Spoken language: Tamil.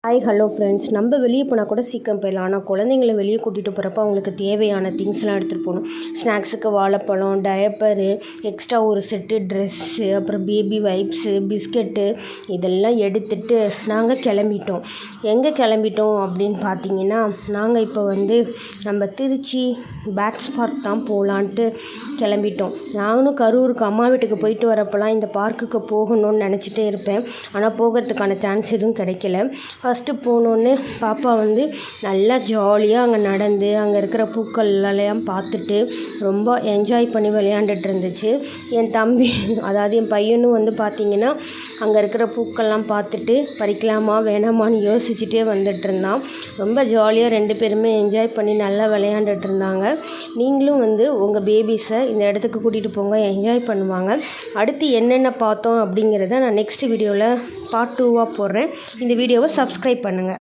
ஹாய் ஹலோ ஃப்ரெண்ட்ஸ், நம்ம வெளியே போனால் கூட சீக்கிரம் போயிடலாம். ஆனால் குழந்தைங்கள வெளியே கூட்டிகிட்டு போகிறப்ப அவங்களுக்கு தேவையான திங்ஸ்லாம் எடுத்துகிட்டு போகணும். ஸ்நாக்ஸுக்கு வாழைப்பழம், டயப்பரு, எக்ஸ்ட்ரா ஒரு செட்டு ட்ரெஸ்ஸு, அப்புறம் பேபி வைப்ஸு, பிஸ்கெட்டு இதெல்லாம் எடுத்துகிட்டு நாங்கள் கிளம்பிட்டோம். எங்கே கிளம்பிட்டோம் அப்படின்னு பார்த்தீங்கன்னா, நாங்கள் இப்போ நம்ம திருச்சி பேட்ஸ் பார்க் தான் போகலான்ட்டு கிளம்பிட்டோம். நானும் கரூருக்கு அம்மா வீட்டுக்கு போயிட்டு வரப்போலாம் இந்த பார்க்குக்கு போகணும்னு நினச்சிட்டே இருப்பேன். ஆனால் போகிறதுக்கான சான்ஸ் எதுவும் கிடைக்கல. ஃபஸ்ட்டு போனோடனே பாப்பா நல்லா ஜாலியாக அங்கே நடந்து அங்கே இருக்கிற பூக்கள்லாம் பார்த்துட்டு ரொம்ப என்ஜாய் பண்ணி விளையாண்டுட்டு இருந்துச்சு. என் தம்பி, அதாவது என் பையனும் பார்த்திங்கன்னா அங்கே இருக்கிற பூக்கள்லாம் பார்த்துட்டு பறிக்கலாமா வேணாமான்னு யோசிச்சுட்டே வந்துட்டு இருந்தான். ரொம்ப ஜாலியாக ரெண்டு பேருமே என்ஜாய் பண்ணி நல்லா விளையாண்டுட்டு இருந்தாங்க. நீங்களும் உங்கள் பேபிஸை இந்த இடத்துக்கு கூட்டிகிட்டு போங்க, என்ஜாய் பண்ணுவாங்க. அடுத்து என்னென்ன பார்த்தோம் அப்படிங்கிறத நான் நெக்ஸ்ட் வீடியோவில் பார்ட் 2 போடுறேன். இந்த வீடியோவை சப்ஸ்கிரைப் பண்ணுங்கள்.